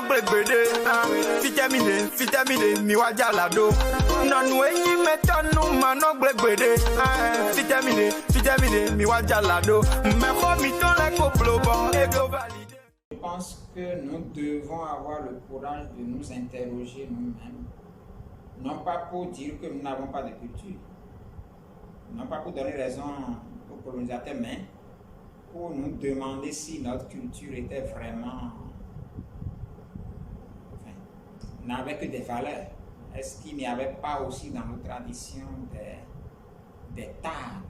gbegbede. Fitemide, mi waja lado. Nonu eyi metonu mano gbegbede. Fitemide, mi waja lado. Me mi ton le koplo bon et go valide. Je pense que nous devons avoir le courage de nous interroger nous-mêmes. Non pas pour dire que nous n'avons pas de culture. Non pas pour donner raison aux colonisateurs, mais pour nous demander si notre culture était vraiment, n'avait que des valeurs. Est-ce qu'il n'y avait pas aussi dans nos traditions des tares?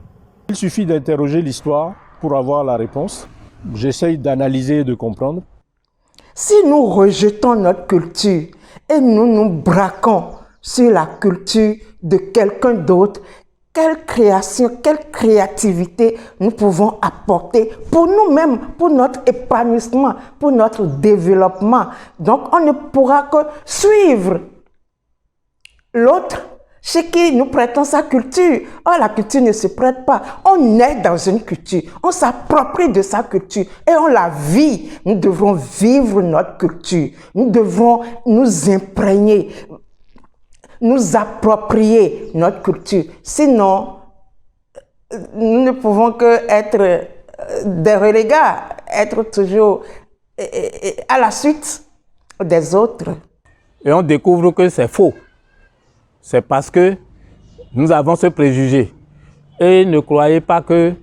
Il suffit d'interroger l'histoire pour avoir la réponse. J'essaye d'analyser et de comprendre. Si nous rejetons notre culture et nous nous braquons sur la culture de quelqu'un d'autre, quelle création, quelle créativité nous pouvons apporter pour nous-mêmes, pour notre épanouissement, pour notre développement. Donc, on ne pourra que suivre l'autre chez qui nous prêtons sa culture. Or, la culture ne se prête pas. On est dans une culture, on s'approprie de sa culture et on la vit. Nous devons vivre notre culture. Nous devons nous imprégner, nous approprier notre culture. Sinon, nous ne pouvons que être des relégats, être toujours à la suite des autres. Et on découvre que c'est faux. C'est parce que nous avons ce préjugé. Et ne croyez pas que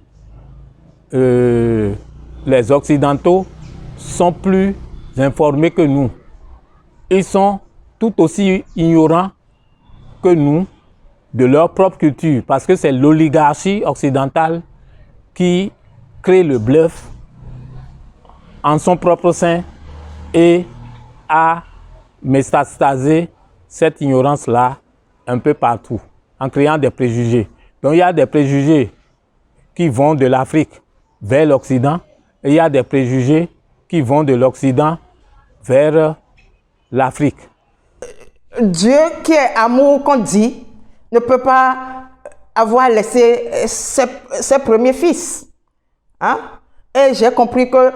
les Occidentaux sont plus informés que nous. Ils sont tout aussi ignorants que nous de leur propre culture, parce que c'est l'oligarchie occidentale qui crée le bluff en son propre sein et a métastasé cette ignorance-là un peu partout, en créant des préjugés. Donc il y a des préjugés qui vont de l'Afrique vers l'Occident, et il y a des préjugés qui vont de l'Occident vers l'Afrique. Dieu qui est amour, qu'on dit, ne peut pas avoir laissé ses premiers fils. Hein? Et j'ai compris que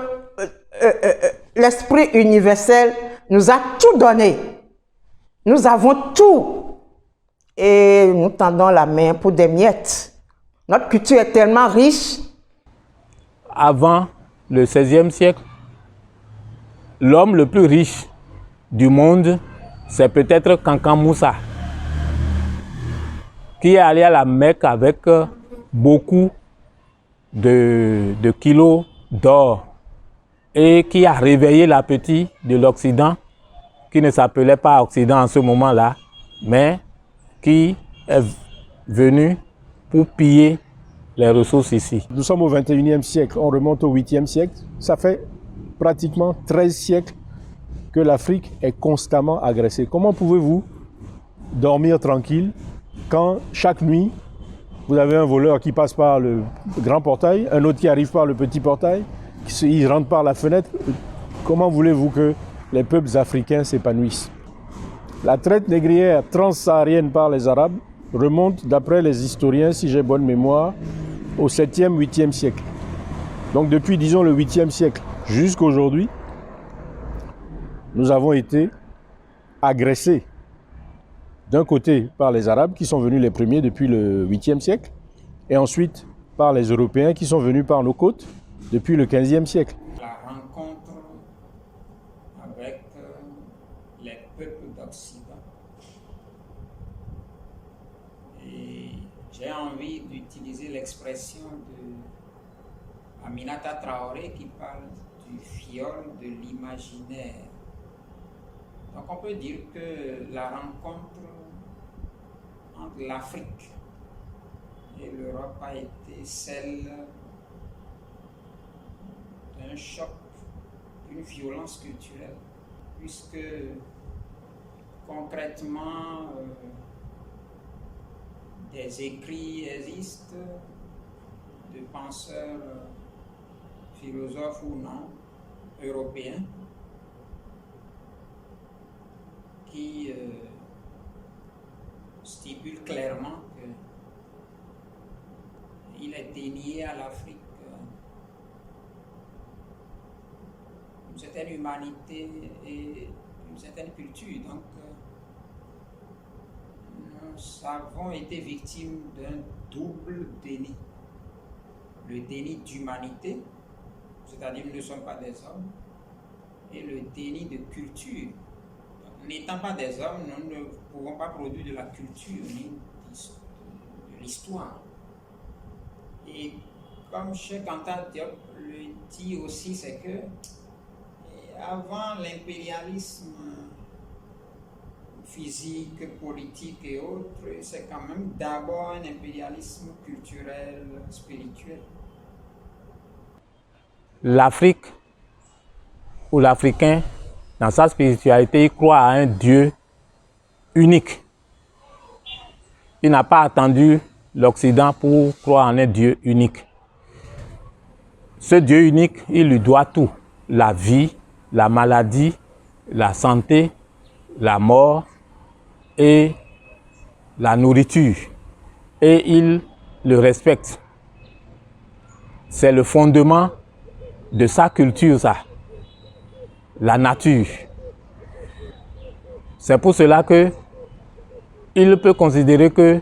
l'Esprit universel nous a tout donné. Nous avons tout. Et nous tendons la main pour des miettes. Notre culture est tellement riche. Avant le XVIe siècle, l'homme le plus riche du monde, c'est peut-être Kankan Moussa, qui est allé à la Mecque avec beaucoup de kilos d'or et qui a réveillé l'appétit de l'Occident, qui ne s'appelait pas Occident en ce moment-là, mais qui est venu pour piller les ressources ici. Nous sommes au 21e siècle, on remonte au 8e siècle. Ça fait pratiquement 13 siècles que l'Afrique est constamment agressée. Comment pouvez-vous dormir tranquille quand chaque nuit, vous avez un voleur qui passe par le grand portail, un autre qui arrive par le petit portail, il rentre par la fenêtre? Comment voulez-vous que les peuples africains s'épanouissent? La traite négrière transsaharienne par les Arabes remonte, d'après les historiens, si j'ai bonne mémoire, au 7e, 8e siècle. Donc depuis, disons, le 8e siècle jusqu'à aujourd'hui, nous avons été agressés d'un côté par les Arabes qui sont venus les premiers depuis le 8e siècle et ensuite par les Européens qui sont venus par nos côtes depuis le 15e siècle. La rencontre avec les peuples d'Occident. Et j'ai envie d'utiliser l'expression de Aminata Traoré qui parle du fiole de l'imaginaire. Donc on peut dire que la rencontre entre l'Afrique et l'Europe a été celle d'un choc, d'une violence culturelle, puisque concrètement des écrits existent de penseurs, philosophes ou non, européens, qui stipule clairement qu'il est dénié à l'Afrique une certaine humanité et une certaine culture. Donc, nous avons été victimes d'un double déni. Le déni d'humanité, c'est-à-dire nous ne sommes pas des hommes, et le déni de culture. N'étant pas des hommes, nous ne pouvons pas produire de la culture ni de l'histoire. Et comme Cheikh Anta Diop le dit aussi, c'est que avant l'impérialisme physique, politique et autres, c'est quand même d'abord un impérialisme culturel, spirituel. L'Afrique ou l'Africain, dans sa spiritualité, il croit à un Dieu unique. Il n'a pas attendu l'Occident pour croire en un Dieu unique. Ce Dieu unique, il lui doit tout. La vie, la maladie, la santé, la mort et la nourriture. Et il le respecte. C'est le fondement de sa culture, ça. La nature. C'est pour cela que il peut considérer que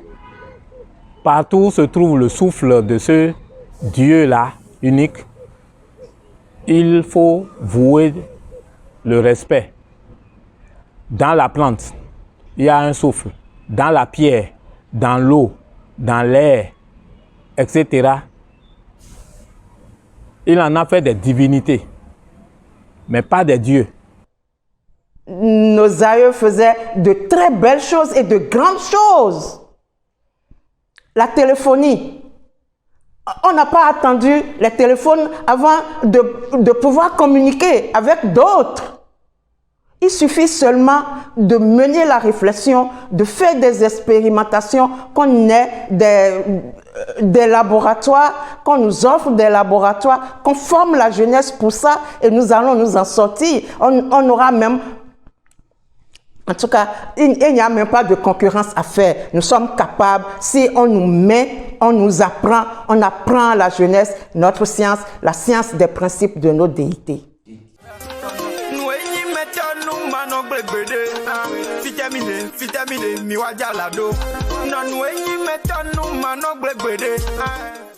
partout où se trouve le souffle de ce Dieu-là, unique, il faut vouer le respect. Dans la plante, il y a un souffle. Dans la pierre, dans l'eau, dans l'air, etc. Il en a fait des divinités, mais pas des dieux. Nos aïeux faisaient de très belles choses et de grandes choses. La téléphonie. On n'a pas attendu les téléphones avant de pouvoir communiquer avec d'autres. Il suffit seulement de mener la réflexion, de faire des expérimentations, qu'on ait des laboratoires, qu'on nous offre des laboratoires, qu'on forme la jeunesse pour ça et nous allons nous en sortir. On aura même... En tout cas, il n'y a même pas de concurrence à faire. Nous sommes capables, si on nous met, on nous apprend, on apprend à la jeunesse notre science, la science des principes de nos déités. Vitamine, mi wa jalado. Non, we yi metanu mano gbegbede.